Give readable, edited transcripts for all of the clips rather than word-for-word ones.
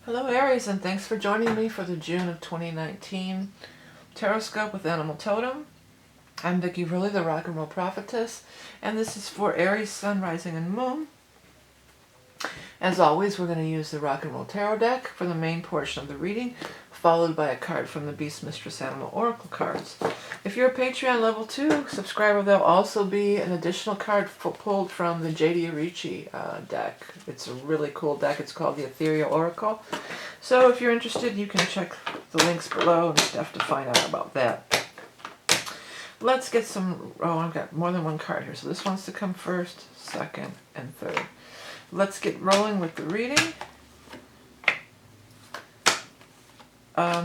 Hello Aries, and thanks for joining me for the June of 2019 Taroscope with Animal Totem. I'm Vickie, really the rock and roll prophetess, and this is for Aries, Sun, Rising, and Moon. As always, we're going to use the Rock and Roll Tarot deck for the main portion of the reading, followed by a card from the Beast Mistress Animal Oracle cards. If you're a Patreon level 2 subscriber, there'll also be an additional card pulled from the ARIES deck. It's a really cool deck. It's called the Ethereal Oracle. So if you're interested, you can check the links below and stuff to find out about that. Let's get some... Oh, I've got more than one card here. So this wants to come first, second, and third. Let's get rolling with the reading.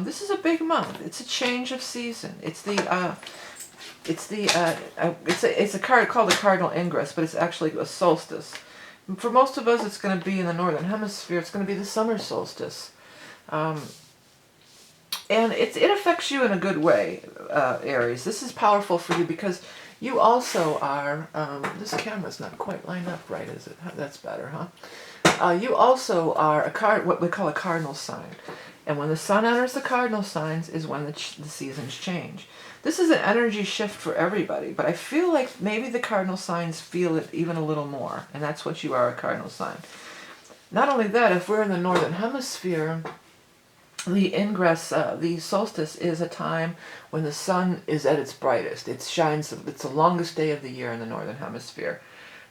This is a big month. It's a change of season. It's a card called a cardinal ingress, but it's actually a solstice. For most of us, it's going to be in the northern hemisphere. It's going to be the summer solstice, and it affects you in a good way, Aries. This is powerful for you because you also are. This camera's not quite lined up right, is it? That's better, huh? You also are what we call a cardinal sign. And when the sun enters the cardinal signs is when the seasons change. This is an energy shift for everybody, but I feel like maybe the cardinal signs feel it even a little more, and that's what you are, a cardinal sign. Not only that, if we're in the northern hemisphere, the ingress, the solstice is a time when the sun is at its brightest. It shines, it's the longest day of the year in the northern hemisphere.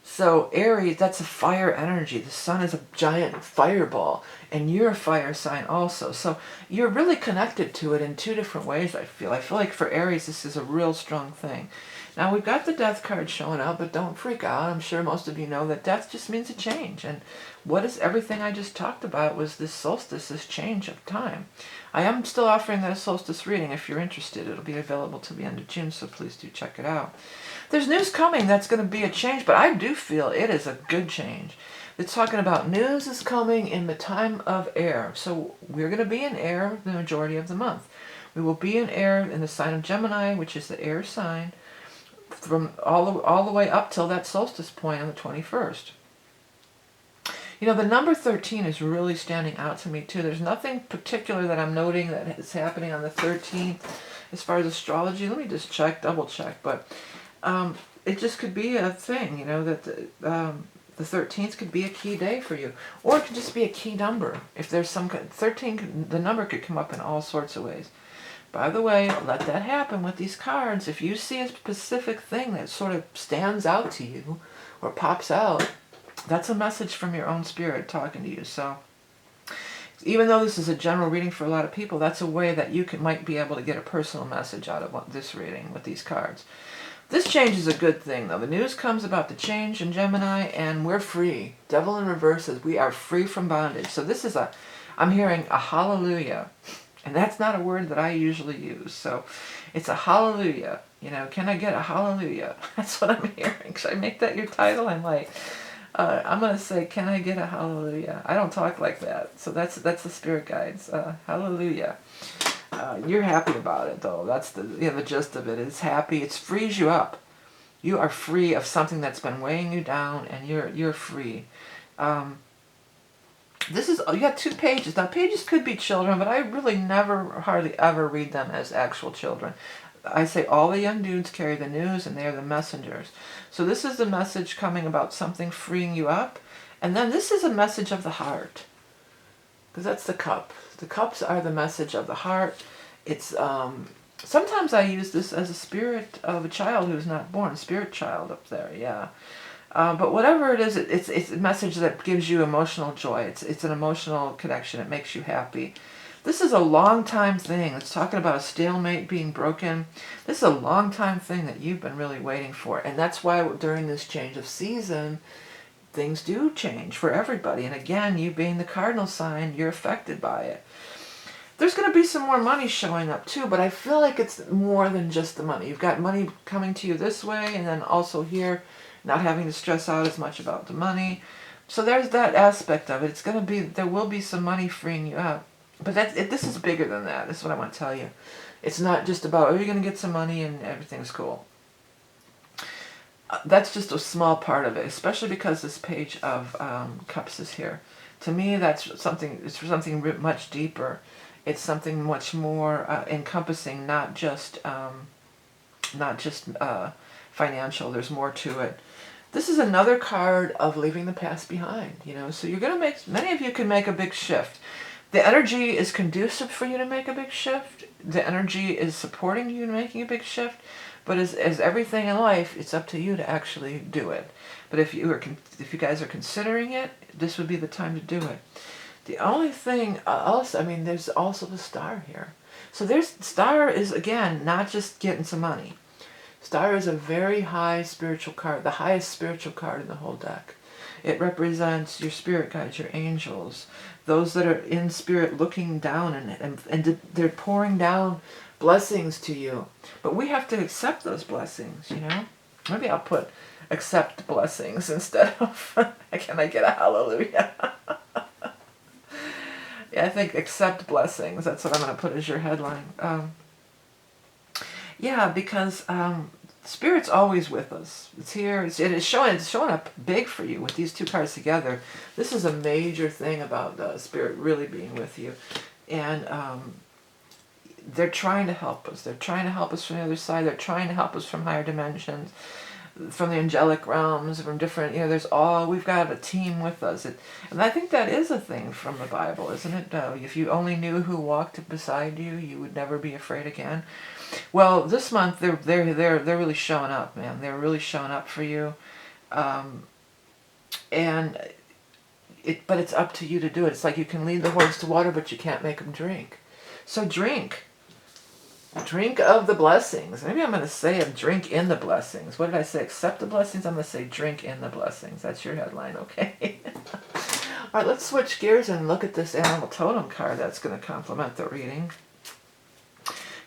So Aries, that's a fire energy. The sun is a giant fireball, and you're a fire sign also. So you're really connected to it in two different ways, I feel. I feel like for Aries, this is a real strong thing. Now, we've got the death card showing up, but don't freak out. I'm sure most of you know that death just means a change. And what is everything I just talked about was this solstice, this change of time. I am still offering that solstice reading if you're interested. It'll be available till the end of June, so please do check it out. There's news coming that's going to be a change, but I do feel it is a good change. It's talking about news is coming in the time of air. So we're going to be in air the majority of the month. We will be in air in the sign of Gemini, which is the air sign, from all the way up till that solstice point on the 21st. You know, the number 13 is really standing out to me too. There's nothing particular that I'm noting that is happening on the 13th as far as astrology. Let me just double check, but it just could be a thing, you know, that the 13th could be a key day for you, or it could just be a key number. If there's some 13, the number could come up in all sorts of ways. By the way, let that happen with these cards. If you see a specific thing that sort of stands out to you or pops out, that's a message from your own spirit talking to you. So even though this is a general reading for a lot of people, that's a way that you might be able to get a personal message out of this reading with these cards. This change is a good thing, though. The news comes about the change in Gemini, and we're free. Devil in reverse says we are free from bondage. So this is I'm hearing a hallelujah. And that's not a word that I usually use. So it's a hallelujah. You know, can I get a hallelujah? That's what I'm hearing. Should I make that your title? I'm like, I'm going to say, can I get a hallelujah? I don't talk like that. So that's the spirit guides. Hallelujah. You're happy about it, though. That's the gist of it. It's happy. It frees you up. You are free of something that's been weighing you down, and you're free. You got 2 pages. Now, pages could be children, but I really hardly ever read them as actual children. I say all the young dudes carry the news, and they are the messengers. So this is the message coming about something freeing you up. And then this is a message of the heart, because that's the cup. The cups are the message of the heart. It's sometimes I use this as a spirit of a child who's not born, spirit child up there, yeah. But whatever it is, it's a message that gives you emotional joy. It's an emotional connection. It makes you happy. This is a long time thing. It's talking about a stalemate being broken. This is a long time thing that you've been really waiting for. And that's why during this change of season, things do change for everybody. And again, you being the cardinal sign, you're affected by it. There's going to be some more money showing up too, but I feel like it's more than just the money. You've got money coming to you this way, and then also here, not having to stress out as much about the money. So there's that aspect of it. There will be some money freeing you up. But this is bigger than that. This is what I want to tell you. It's not just about, oh, you're going to get some money and everything's cool. That's just a small part of it, especially because this page of Cups is here. To me, it's something much deeper. It's something much more encompassing, not just financial. There's more to it. This is another card of leaving the past behind, you know. So you're going to make, many of you can make a big shift. The energy is conducive for you to make a big shift. The energy is supporting you in making a big shift. But as everything in life, it's up to you to actually do it. But if you guys are considering it, this would be the time to do it. The only thing else, I mean, there's also the star here. So star is, again, not just getting some money. Star is a very high spiritual card, the highest spiritual card in the whole deck. It represents your spirit guides, your angels, those that are in spirit looking down, and they're pouring down blessings to you. But we have to accept those blessings, you know. Maybe I'll put accept blessings instead of, can I get a hallelujah? Yeah, I think accept blessings. That's what I'm going to put as your headline. Yeah, because Spirit's always with us. It's here. It's showing up big for you with these two cards together. This is a major thing about Spirit really being with you. And they're trying to help us. They're trying to help us from the other side. They're trying to help us from higher dimensions, from the angelic realms, from different, you know, we've got a team with us. And I think that is a thing from the Bible, isn't it? If you only knew who walked beside you, you would never be afraid again. Well, this month they're really showing up, man. They're really showing up for you. But it's up to you to do it. It's like you can lead the horse to water, but you can't make them drink. So drink. Drink of the blessings. Maybe I'm going to say drink in the blessings. What did I say? Accept the blessings? I'm going to say drink in the blessings. That's your headline, okay? All right, let's switch gears and look at this animal totem card that's going to complement the reading.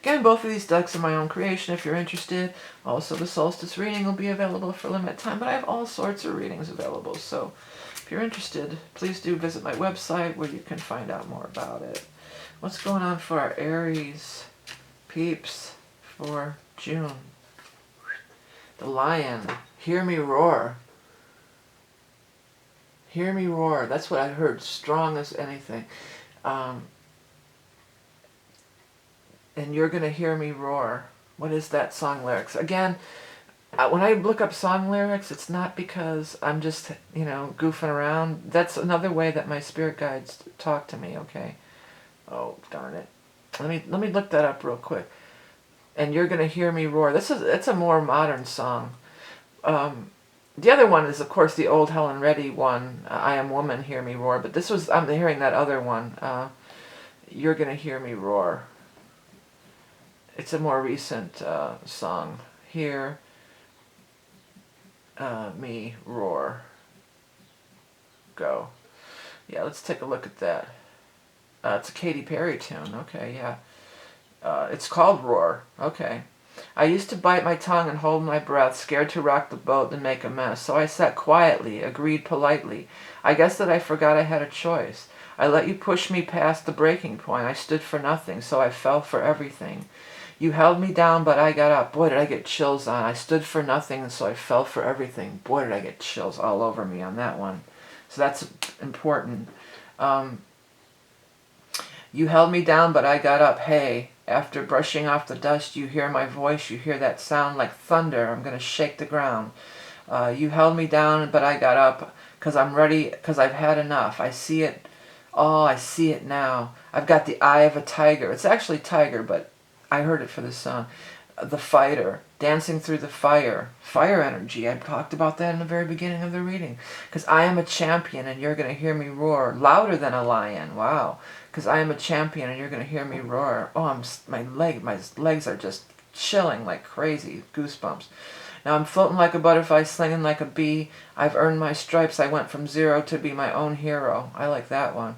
Again, both of these decks are my own creation if you're interested. Also, the solstice reading will be available for a limited time, but I have all sorts of readings available. So if you're interested, please do visit my website where you can find out more about it. What's going on for our Aries peeps for June? The lion. Hear me roar. Hear me roar. That's what I heard. Strong as anything. And you're going to hear me roar. What is that song lyrics? Again, when I look up song lyrics, it's not because I'm just, you know, goofing around. That's another way that my spirit guides talk to me, okay? Oh, darn it. Let me look that up real quick. And you're going to hear me roar. It's a more modern song. The other one is, of course, the old Helen Reddy one, I Am Woman, Hear Me Roar. But I'm hearing that other one, You're Going to Hear Me Roar. It's a more recent song. Hear me roar. Go. Yeah, let's take a look at that. It's a Katy Perry tune. Okay, yeah. It's called Roar. Okay. I used to bite my tongue and hold my breath, scared to rock the boat and make a mess. So I sat quietly, agreed politely. I guess that I forgot I had a choice. I let you push me past the breaking point. I stood for nothing, so I fell for everything. You held me down, but I got up. Boy, did I get chills on. I stood for nothing, and so I fell for everything. Boy, did I get chills all over me on that one. So that's important. You held me down, but I got up. Hey, after brushing off the dust, you hear my voice. You hear that sound like thunder. I'm going to shake the ground. You held me down, but I got up because I'm ready, because I've had enough. I see it. Oh, I see it now. I've got the eye of a tiger. It's actually tiger, but I heard it for this song. The fighter, dancing through the fire. Fire energy. I talked about that in the very beginning of the reading. Because I am a champion and you're going to hear me roar. Louder than a lion. Wow. Because I am a champion and you're going to hear me roar. Oh, my legs are just chilling like crazy. Goosebumps. Now I'm floating like a butterfly, slinging like a bee. I've earned my stripes. I went from zero to be my own hero. I like that one.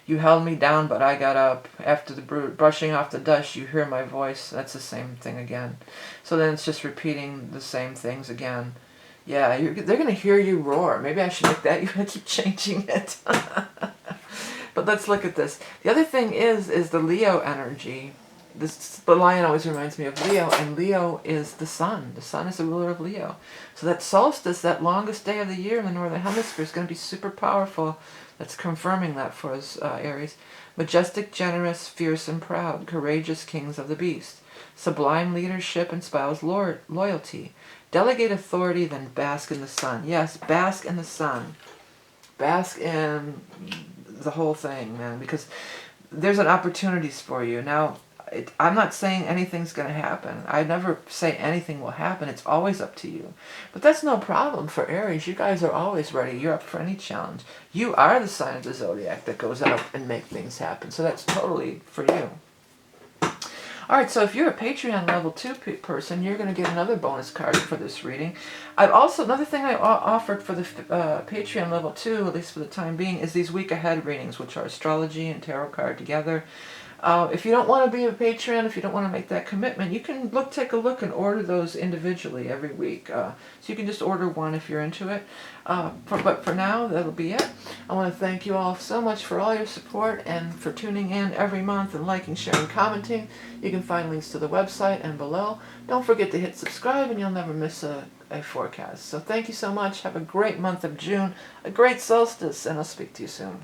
You held me down, but I got up. After the brushing off the dust, you hear my voice. That's the same thing again. So then it's just repeating the same things again. Yeah, they're going to hear you roar. Maybe I should make that. You keep changing it. But let's look at this. The other thing is the Leo energy. the lion always reminds me of Leo, and Leo is the sun. The sun is the ruler of Leo. So that solstice, that longest day of the year in the northern hemisphere, is going to be super powerful. That's confirming that for us, Aries. Majestic, generous, fierce, and proud, courageous kings of the beast. Sublime leadership inspires loyalty. Delegate authority, then bask in the sun. Yes, bask in the sun. Bask in the whole thing, man, because there's an opportunities for you. Now, I'm not saying anything's going to happen. I never say anything will happen. It's always up to you. But that's no problem for Aries. You guys are always ready. You're up for any challenge. You are the sign of the zodiac that goes out and make things happen. So that's totally for you. All right, so if you're a Patreon level 2 person, you're going to get another bonus card for this reading. I've also, another thing I offered for the Patreon level 2, at least for the time being, is these week ahead readings, which are astrology and tarot card together. If you don't want to be a Patreon, if you don't want to make that commitment, you can take a look and order those individually every week. So you can just order one if you're into it. But for now, that'll be it. I want to thank you all so much for all your support and for tuning in every month and liking, sharing, commenting. You can find links to the website and below. Don't forget to hit subscribe and you'll never miss a forecast. So thank you so much. Have a great month of June, a great solstice, and I'll speak to you soon.